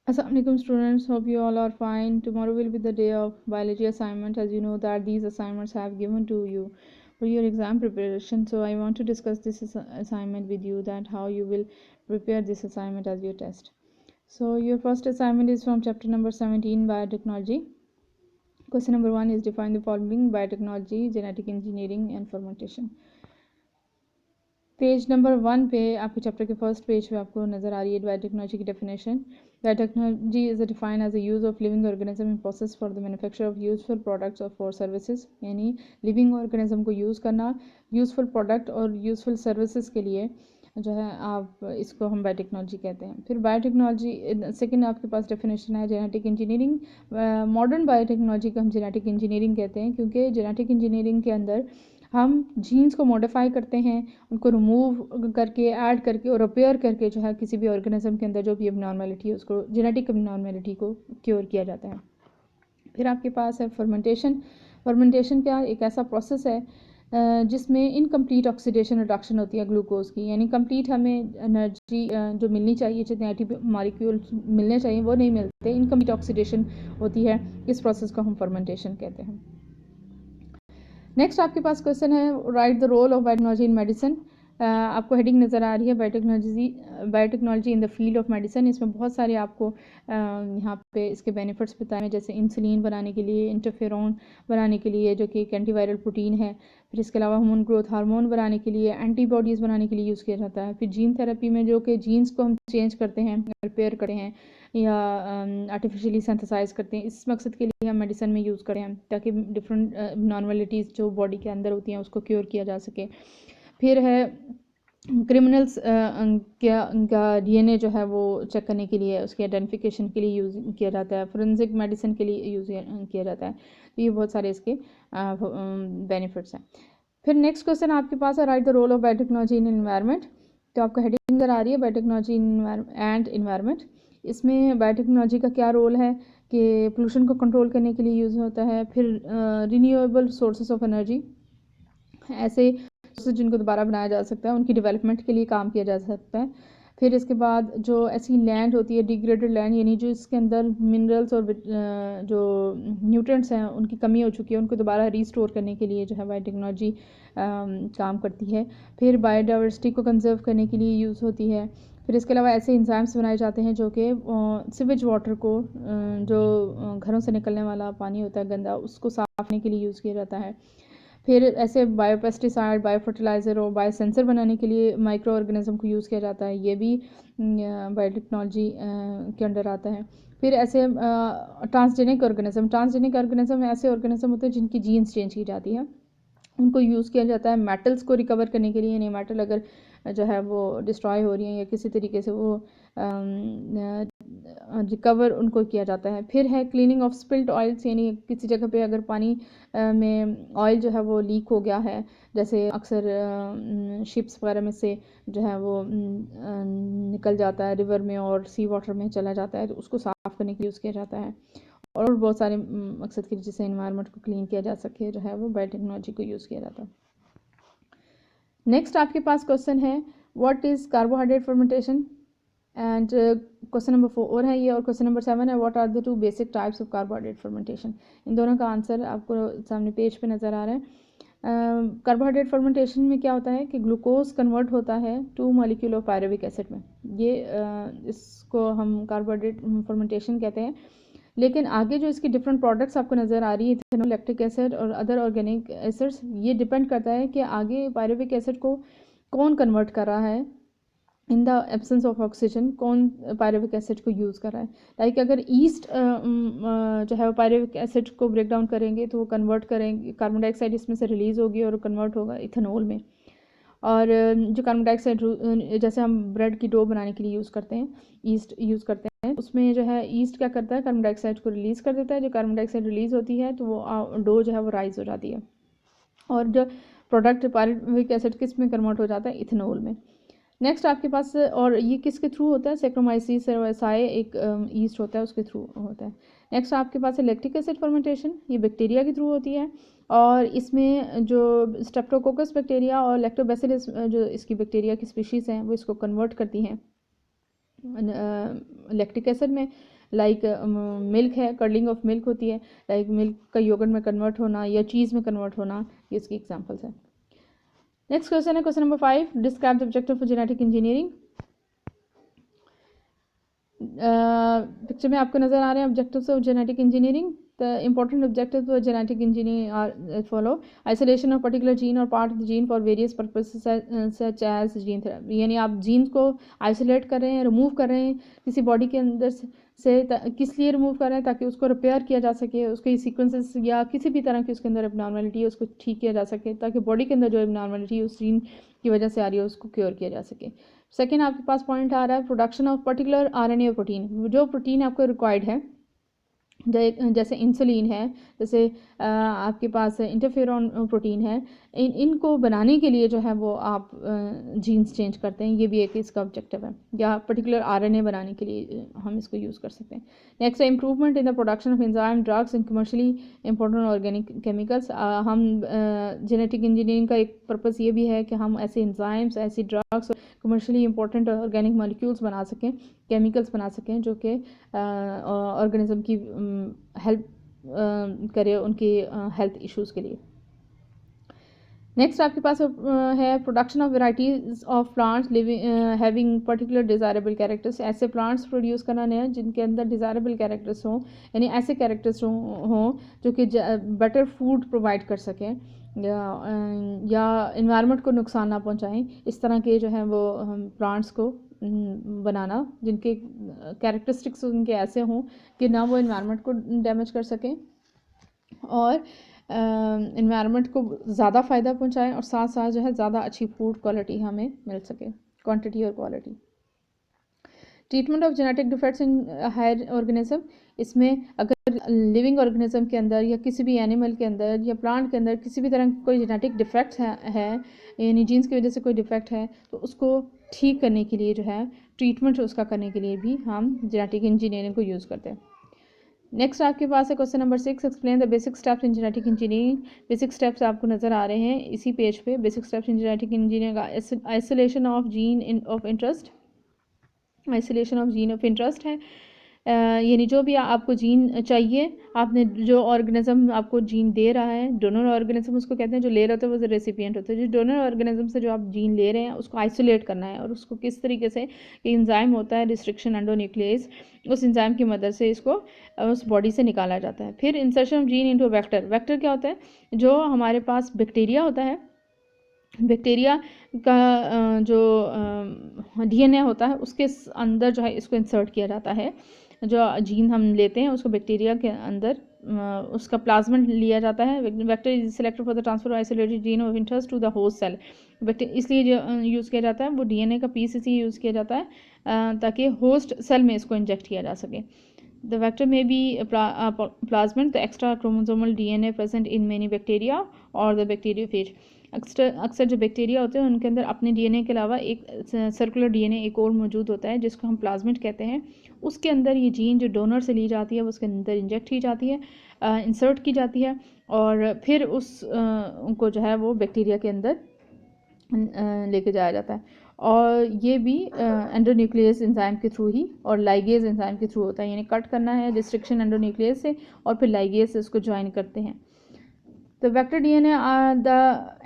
Assalamualaikum students, hope you all are fine. Tomorrow will be the day of biology assignment. As you know that these assignments I have given to you for your exam preparation. So I want to discuss this assignment with you, that how you will prepare this assignment as your test. So your first assignment is from chapter number 17, biotechnology. Question number 1 is define the following: biotechnology, genetic engineering and fermentation. Page number 1 पे आपके chapter के first page पे आपको नज़र आ रही है biotechnology की definition. Biotechnology is define as a use of living organism in process for the manufacture of useful products और फॉर सर्विसेज. यानी लिविंग ऑर्गेनिज्म को यूज़ करना यूज़फुल प्रोडक्ट और यूज़फुल सर्विसेज के लिए जो है आप इसको हम बायोटेक्नोलॉजी कहते हैं. फिर बायोटेक्नोलॉजी सेकंड आपके पास डेफिनेशन है जेनेटिक इंजीनियरिंग. मॉडर्न बायोटेक्नोलॉजी को हम जेनेटिक इंजीनियरिंग कहते हैं क्योंकि जेनेटिक इंजीनियरिंग के अंदर हम जीन्स को मॉडिफाई करते हैं, उनको रिमूव करके ऐड करके और रिपेयर करके जो है किसी भी ऑर्गेनिज्म के अंदर जो भी अबनॉर्मेलिटी है उसको जेनेटिक अबनॉर्मेलिटी को क्योर किया जाता है. फिर आपके पास है फर्मेंटेशन. फर्मेंटेशन क्या एक ऐसा प्रोसेस है जिसमें इनकम्प्लीट ऑक्सीडेशन रिडक्शन होती है ग्लूकोज की. यानी कंप्लीट हमें एनर्जी जो मिलनी चाहिए, जितने एटी मॉलिक्यूल्स मिलने चाहिए वो नहीं मिलते, इनकम्प्लीट ऑक्सीडेशन होती है. इस प्रोसेस को हम फर्मेंटेशन कहते हैं. नेक्स्ट आपके पास क्वेश्चन है write the role of biotechnology in medicine. आपको हेडिंग नज़र आ रही है biotechnology in the field of medicine. इसमें बहुत सारे आपको यहाँ पे इसके बेनिफिट्स बताए हैं, जैसे इंसुलिन बनाने के लिए, इंटरफेरॉन बनाने के लिए जो कि एक एंटीवायरल प्रोटीन है. फिर इसके अलावा ह्यूमन ग्रोथ हार्मोन बनाने के लिए, एंटीबॉडीज़ बनाने के लिए यूज़ किया जाता है. फिर जीन थेरेपी में जो कि जीन्स को हम चेंज करते हैं, रिपेयर करते हैं या आर्टिफिशियली सिंथेसाइज करते हैं, इस मकसद के लिए हम मेडिसिन में यूज़ करें ताकि डिफरेंट नॉर्मलिटीज़ जो बॉडी के अंदर होती हैं उसको क्योर किया जा सके. फिर है क्रिमिनल्स का डीएनए जो है वो चेक करने के लिए, उसके आइडेंटिफिकेशन के लिए यूज़ किया जाता है. फोरेंसिक मेडिसिन के लिए यूज़ किया जाता है. तो ये बहुत सारे इसके बेनिफिट्स हैं. फिर नेक्स्ट क्वेश्चन आपके पास है write the role of biotechnology in environment. तो आपको हेडिंग नजर आ रही है बायोटेक्नोलॉजी एंड एनवायरनमेंट. इसमें बायोटेक्नोलॉजी का क्या रोल है कि पोल्यूशन को कंट्रोल करने के लिए यूज़ होता है. फिर रिन्यूएबल सोर्सेज ऑफ एनर्जी, ऐसे जिनको दोबारा बनाया जा सकता है, उनकी डेवलपमेंट के लिए काम किया जा सकता है. फिर इसके बाद जो ऐसी लैंड होती है डिग्रेडेड लैंड, यानी जो इसके अंदर मिनरल्स और जो न्यूट्रिएंट्स हैं उनकी कमी हो चुकी है, उनको दोबारा रीस्टोर करने के लिए जो है बायोटेक्नोलॉजी काम करती है. फिर बायोडाइवर्सिटी को कंजर्व करने के लिए यूज़ होती है. फिर इसके अलावा ऐसे इंजाइम्स बनाए जाते हैं जो कि सिवेज वाटर को, जो घरों से निकलने वाला पानी होता है गंदा, उसको साफ करने के लिए यूज़ किया जाता है. फिर ऐसे बायोपेस्टिसाइड, बायोफर्टिलाइज़र और बायोसेंसर बनाने के लिए माइक्रो ऑर्गेनिज्म को यूज़ किया जाता है. ये भी बायोटेक्नोलॉजी के अंडर आता है. फिर ऐसे ट्रांसजेनिक ऑर्गेनिज्म ऐसे ऑर्गेनिज्म होते हैं जिनकी जीन्स चेंज की जाती है, उनको यूज़ किया जाता है मेटल्स को रिकवर करने के लिए. यानी मेटल अगर जो है वो डिस्ट्रॉय हो रही हैं या किसी तरीके से वो रिकवर उनको किया जाता है. फिर है क्लीनिंग ऑफ स्पिल्ड ऑयल्स, यानी किसी जगह पे अगर पानी में ऑयल जो है वो लीक हो गया है, जैसे अक्सर शिप्स वगैरह में से जो है वो निकल जाता है रिवर में और सी वाटर में चला जाता है, तो उसको साफ़ करने के लिए यूज़ किया जाता है. और बहुत सारे मकसद के जिससे इन्वायरमेंट को क्लीन किया जा सके जो है वो बायोटेक्नोलॉजी को यूज़ किया जाता है. नेक्स्ट आपके पास क्वेश्चन है what is carbohydrate fermentation. And question number 4 है ये, और क्वेश्चन नंबर 7 है what are the 2 basic types of carbohydrate fermentation. इन दोनों का आंसर आपको सामने पेज पे नज़र आ रहा है. कार्बोहाइड्रेट फर्मेंटेशन में क्या होता है कि ग्लूकोज कन्वर्ट होता है 2 मॉलिक्यूल ऑफ पायरुविक एसिड में. ये इसको हम कार्बोहाइड्रेट फर्मेंटेशन कहते हैं. लेकिन आगे जो इसकी डिफरेंट प्रोडक्ट्स आपको नज़र आ रही है, इथेनॉल, लैक्टिक एसिड और अदर ऑर्गेनिक एसिड्स, ये डिपेंड करता है कि आगे पायरुविक एसिड को कौन कन्वर्ट कर रहा है. In the absence of oxygen कौन पायरुविक एसिड को यूज़ कर रहा है. लाइक अगर ईस्ट जो है वो पायरुविक एसिड को ब्रेक डाउन करेंगे तो वो कन्वर्ट करेंगे, कार्बन डाइऑक्साइड इसमें से रिलीज़ होगी और कन्वर्ट होगा इथेनॉल में. और जो कार्बन डाइऑक्साइड जैसे हम ब्रेड की डो बनाने के लिए यूज़ करते हैं, ईस्ट यूज़ करते हैं, उसमें जो है ईस्ट क्या करता है, कार्बन डाइऑक्साइड को रिलीज़ कर देता है. जो कार्बन डाइऑक्साइड रिलीज़ होती है तो वो डो जो है वो राइज हो जाती है, और जो प्रोडक्ट पायरुविक एसिड किस में कन्वर्ट हो जाता है, इथेनॉल में. नेक्स्ट आपके पास, और ये किसके थ्रू होता है, सेक्रोमाइसीस सर्वसाई एक ईस्ट होता है उसके थ्रू होता है. नेक्स्ट आपके पास है लैक्टिक एसिड फर्मेंटेशन. ये बैक्टीरिया के थ्रू होती है, और इसमें जो स्ट्रेप्टोकोकस बैक्टीरिया और लैक्टोबैसिलस जो इसकी बैक्टीरिया की स्पीशीज़ हैं वो इसको कन्वर्ट करती हैं लैक्टिक एसिड में. लाइक मिल्क है, कर्लिंग ऑफ मिल्क होती है, लाइक मिल्क का योगर्ट में कन्वर्ट होना या चीज़ में कन्वर्ट होना, ये इसकी एग्जांपल्स है। नेक्स्ट क्वेश्चन है question number 5, describe the objective for genetic engineering. Picture में आपको नजर आ रहे हैं objectives of genetic engineering. The important objectives of genetic engineering are as follow: isolation of particular gene or part of the gene for various purposes such as gene therapy। यानी आप gene को isolate कर रहे हैं, remove कर रहे हैं किसी बॉडी के अंदर से किस लिए रिमूव कर रहे हैं, ताकि उसको रिपेयर किया जा सके, उसके सीक्वेंसेस या किसी भी तरह की उसके अंदर एबनॉर्मलिटी है उसको ठीक किया जा सके, ताकि बॉडी के अंदर जो एबनॉर्मलिटी उस जीन की वजह से आ रही है उसको क्योर किया जा सके। सेकेंड आपके पास पॉइंट आ रहा है production of particular RNA protein, जो प्रोटीन आपको रिक्वायर्ड है, जैसे इंसुलिन है, जैसे आपके पास इंटरफेरॉन प्रोटीन है, इनको बनाने के लिए जो है वो आप जीन्स चेंज करते हैं, ये भी एक इसका ऑब्जेक्टिव है, या पर्टिकुलर RNA बनाने के लिए हम इसको यूज़ कर सकते हैं। नेक्स्ट है improvement in the production of enzyme drugs and commercially important organic chemicals. हम जेनेटिक इंजीनियरिंग का एक पर्पस ये भी है कि हम ऐसे एंजाइम्स, ऐसी drugs, commercially important organic molecules बना सकें, केमिकल्स बना सकें जो कि ऑर्गेनिज्म की हेल्प करे उनके हेल्थ इश्यूज़ के लिए। नेक्स्ट आपके पास है production of varieties of plants living having particular desirable characters. ऐसे प्लांट्स प्रोड्यूस करना है जिनके अंदर डिज़ायरेबल कैरेक्टर्स हों, यानी ऐसे कैरेक्टर्स हों जो कि बेटर फूड प्रोवाइड कर सकें या इन्वायरमेंट को नुकसान ना पहुंचाएं। इस तरह के जो है वो प्लांट्स को बनाना जिनके कैरेक्टरिस्टिक्स उनके ऐसे हों कि ना वो इन्वायरमेंट को डैमेज कर सकें और इन्वायरमेंट को ज़्यादा फ़ायदा पहुंचाएं, और साथ साथ जो है ज़्यादा अच्छी फूड क्वालिटी हमें मिल सके, क्वांटिटी और quality. Treatment of genetic defects in higher organism, इसमें अगर लिविंग ऑर्गेनिज्म के अंदर या किसी भी एनिमल के अंदर या प्लांट के अंदर किसी भी तरह की कोई जेनेटिक डिफेक्ट है यानी जीन्स की वजह से कोई डिफेक्ट है, तो उसको ठीक करने के लिए जो है ट्रीटमेंट उसका करने के लिए भी हम जेनेटिक इंजीनियरिंग को यूज़ करते हैं। नेक्स्ट आपके पास है question number 6, explain the basic steps in genetic engineering. Basic steps आपको नजर आ रहे हैं इसी पेज पे। Basic steps in genetic engineering का isolation of gene of interest, isolation of gene of interest है, यानी जो भी आपको जीन चाहिए, आपने जो ऑर्गेनिज्म आपको जीन दे रहा है, डोनर ऑर्गेनिज्म उसको कहते हैं, जो ले रहे होते हैं वो रेसिपिएंट होते हैं। जो डोनर ऑर्गेनिज्म से जो आप जीन ले रहे हैं उसको आइसोलेट करना है, और उसको किस तरीके से कि एंजाइम होता है रिस्ट्रिक्शन एंडोन्यूक्लियस, उस एंजाइम की मदद से इसको उस बॉडी से निकाला जाता है। फिर insertion of gene into vector. Vector क्या होता है? जो हमारे पास बैक्टीरिया होता है, बैक्टीरिया का जो DNA होता है उसके अंदर जो है इसको इंसर्ट किया जाता है। जो जीन हम लेते हैं उसको बैक्टीरिया के अंदर उसका प्लाज्मेंट लिया जाता है। Vector is selected for the transfer isolated gene of interest to the host cell. इसलिए जो यूज़ किया जाता है वो DNA का पीस इसलिए यूज़ किया जाता है ताकि होस्ट सेल में इसको इंजेक्ट किया जा सके। The vector may be plasmid, the extra chromosomal DNA present in many bacteria or the bacteriophage। अक्सर जो बैक्टीरिया होते हैं उनके अंदर अपने DNA के अलावा एक सर्कुलर DNA एक और मौजूद होता है जिसको हम प्लाज्मिड कहते हैं। उसके अंदर ये जीन जो डोनर से ली जाती है वो उसके अंदर इंजेक्ट की जाती है, इंसर्ट की जाती है, और फिर उनको जो है वो बैक्टीरिया के अंदर लेके जाया जाता है। और ये भी एंडोन्यूक्लियस एंजाइम के थ्रू ही और लाइगेज एंजाइम के थ्रू होता है, यानी कट करना है रिस्ट्रिक्शन एंडोन्यूक्लियस से और फिर लाइगेज से उसको ज्वाइन करते हैं। The vector DNA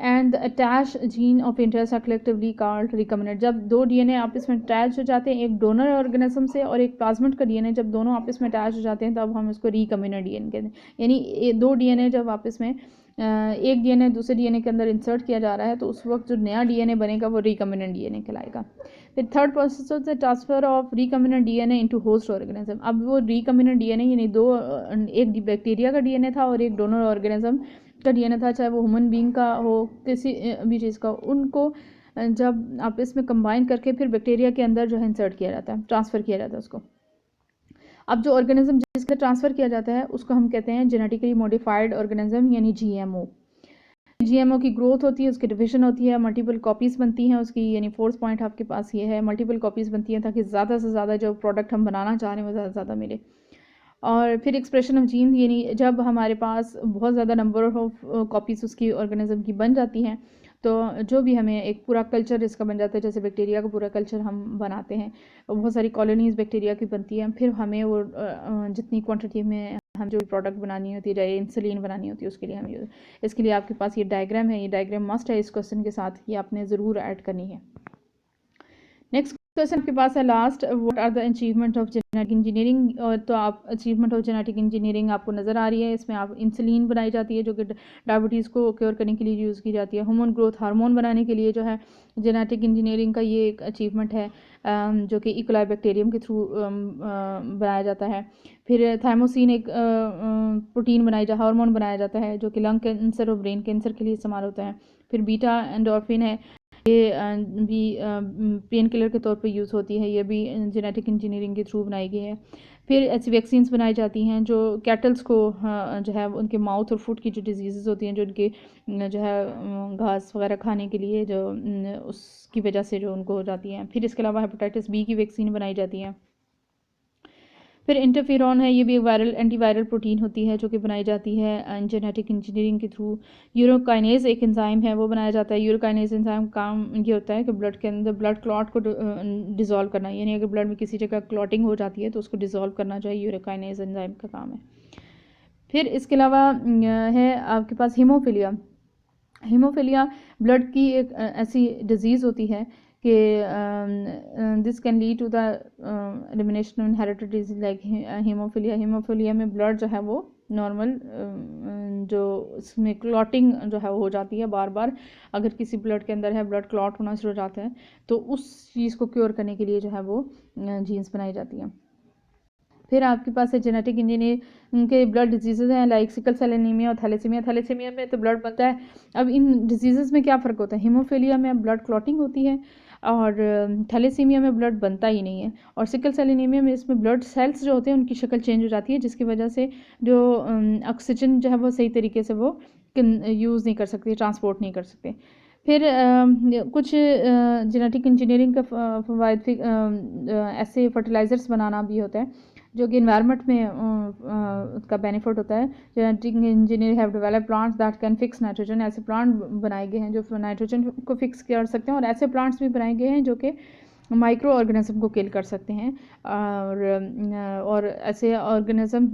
and the attached gene of interest are collectively called recombinant। जब दो DNA आपस में अटैच हो जाते हैं, एक डोनर ऑर्गेनिज्म से और एक प्लाज्मिड का DNA, जब दोनों आपस में अटैच हो जाते हैं तब हम इसको रिकम्बिनेंट DNA कहते हैं। यानी दो DNA जब आपस में एक DNA दूसरे DNA के अंदर इंसर्ट किया जा रहा है तो उस वक्त जो नया DNA बनेगा वो रिकम्बिनेंट DNA कहलाएगा। फिर थर्ड प्रोसेस होता है transfer of recombinant DNA into host organism. अब वो रिकम्बिनेंट DNA यानी एक बैक्टीरिया का DNA था और एक डोनर ऑर्गेनिज्म का DNA था, चाहे वो ह्यूमन बीइंग का हो किसी भी चीज़ का, उनको जब आपस में कंबाइन करके फिर बैक्टीरिया के अंदर जो है इंसर्ट किया जाता है, ट्रांसफ़र किया जाता है उसको। अब जो ऑर्गेनिज्म जिसका ट्रांसफ़र किया जाता है उसको हम कहते हैं जेनेटिकली मॉडिफाइड ऑर्गेनिज्म यानी GMO। GMO की ग्रोथ होती है, उसकी डिविजन होती है, मल्टीपल कॉपीज़ बनती हैं उसकी, यानी फोर्थ पॉइंट आपके पास ये है, मल्टीपल कॉपीज़ बनती हैं ताकि ज़्यादा से ज़्यादा जो प्रोडक्ट हम बनाना चाह रहे हैं वो ज़्यादा से ज़्यादा मिले। और फिर एक्सप्रेशन ऑफ जीन, यानी जब हमारे पास बहुत ज़्यादा नंबर ऑफ कॉपीज़ उसकी ऑर्गेनिज्म की बन जाती हैं तो जो भी हमें एक पूरा कल्चर इसका बन जाता है, जैसे बैक्टीरिया का पूरा कल्चर हम बनाते हैं, बहुत सारी कॉलोनीज बैक्टीरिया की बनती हैं, फिर हमें वो जितनी क्वांटिटी में हम जो प्रोडक्ट बनानी होती है, चाहे इंसुलिन बनानी होती है, उसके लिए हम इसके लिए आपके पास ये डायग्राम है, ये डायग्राम मस्ट है इस क्वेश्चन के साथ, ये आपने ज़रूर ऐड करनी है। नेक्स्ट क्वेश्चन आपके पास है last, what are the achievement of genetic engineering. और तो आप अचीवमेंट ऑफ जेनेटिक इंजीनियरिंग आपको नज़र आ रही है, इसमें आप इंसुलिन बनाई जाती है जो कि डायबिटीज़ को क्योर करने के लिए यूज़ की जाती है। ह्यूमन ग्रोथ हार्मोन बनाने के लिए जो है जेनेटिक इंजीनियरिंग का ये एक अचीवमेंट है, जो कि इकोलाई बैक्टीरियम के थ्रू बनाया जाता है। फिर थाइमोसिन एक प्रोटीन हार्मोन बनाया जाता है जो कि लंग कैंसर और ब्रेन कैंसर के लिए इस्तेमाल होता है। फिर बीटा एंडोर्फिन है, ये भी पेन किलर के तौर पे यूज़ होती है, ये भी जेनेटिक इंजीनियरिंग के थ्रू बनाई गई है। फिर ऐसी वैक्सीन्स बनाई जाती हैं जो कैटल्स को जो है उनके माउथ और फुट की जो डिजीज़ होती हैं, जो उनके जो है घास वगैरह खाने के लिए जो उसकी वजह से जो उनको हो जाती हैं। फिर इसके अलावा हेपेटाइटिस बी की वैक्सीन बनाई जाती है। फिर इंटरफेरॉन है, ये भी एक वायरल एंटीवायरल प्रोटीन होती है जो कि बनाई जाती है जेनेटिक इंजीनियरिंग के थ्रू। यूरोकाइनेज एक एंजाइम है, वो बनाया जाता है। यूरोकाइनेज एंजाइम काम ये होता है कि ब्लड के अंदर ब्लड क्लॉट को डिज़ोल्व करना, यानी अगर ब्लड में किसी जगह क्लॉटिंग हो जाती है तो उसको डिज़ोल्व करना जो है यूरोकाइनेज एंजाइम का काम है। फिर इसके अलावा है आपके पास हीमोफीलिया। हीमोफीलिया ब्लड की एक ऐसी डिजीज़ होती है कि this can lead to the elimination of inherited disease like haemophilia. Haemophilia में ब्लड जो है वो नॉर्मल जो इसमें क्लॉटिंग जो है वो हो जाती है बार बार। अगर किसी ब्लड के अंदर है ब्लड क्लॉट होना शुरू हो जाता है तो उस चीज़ को क्योर करने के लिए जो है वो जीन्स बनाई जाती हैं। फिर आपके पास है जेनेटिक इंजीनियरिंग के ब्लड डिजीज़ हैं लाइक सिकल सेल एनीमिया और थैलेसीमिया। थैलेसीमिया में तो ब्लड बनता है। अब इन डिजीज़ में क्या फ़र्क होता है, हीमोफीलिया में ब्लड क्लॉटिंग होती है और थैलेसीमिया में ब्लड बनता ही नहीं है। और सिकल सेल एनीमिया में इसमें ब्लड सेल्स जो होते हैं उनकी शक्ल चेंज हो जाती है, जिसकी वजह से जो ऑक्सीजन जो है वो सही तरीके से वो यूज़ नहीं कर सकते, ट्रांसपोर्ट नहीं कर सकते। फिर कुछ जेनेटिक इंजीनियरिंग का फ़वाइद ऐसे फर्टिलाइज़र्स बनाना भी होता है जो कि इन्वायरमेंट में उसका बेनिफिट होता है। Genetic engineer have develop plants that can fix nitrogen. ऐसे प्लांट बनाए गए हैं जो नाइट्रोजन को फिक्स कर सकते हैं, और ऐसे प्लांट्स भी बनाए गए हैं जो कि माइक्रो ऑर्गेनिज्म को किल कर सकते हैं। और ऐसे ऑर्गेनिज्म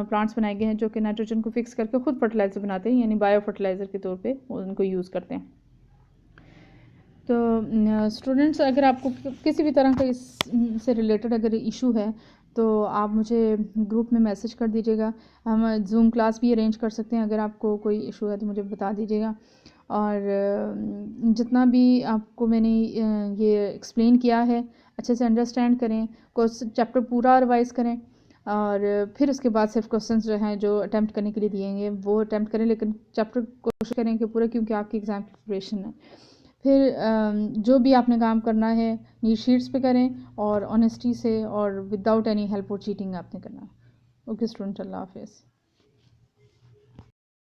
प्लांट्स बनाए गए हैं जो कि नाइट्रोजन को फिक्स करके खुद फर्टिलाइज़र बनाते हैं, यानी बायो फर्टिलाइज़र के तौर पे उनको यूज़ करते हैं। तो स्टूडेंट्स, अगर आपको किसी भी तरह का इससे रिलेटेड अगर इशू है तो आप मुझे ग्रुप में मैसेज कर दीजिएगा। हम जूम क्लास भी अरेंज कर सकते हैं, अगर आपको कोई इशू है तो मुझे बता दीजिएगा। और जितना भी आपको मैंने ये एक्सप्लेन किया है अच्छे से अंडरस्टैंड करें, चैप्टर पूरा रिवाइज़ करें, और फिर उसके बाद सिर्फ क्वेश्चंस जो हैं जो अटैम्प्ट करने के लिए दिए गए वो अटैम्प्ट करें, लेकिन चैप्टर कोशिश करें कि पूरा, क्योंकि आपकी एग्ज़ाम की प्रिपरेशन है। फिर जो भी आपने काम करना है नीट शीट्स पे करें और ऑनेस्टी से और विदाउट एनी हेल्प और चीटिंग आपने करना है। ओके स्टूडेंट, अल्लाह हाफिज़।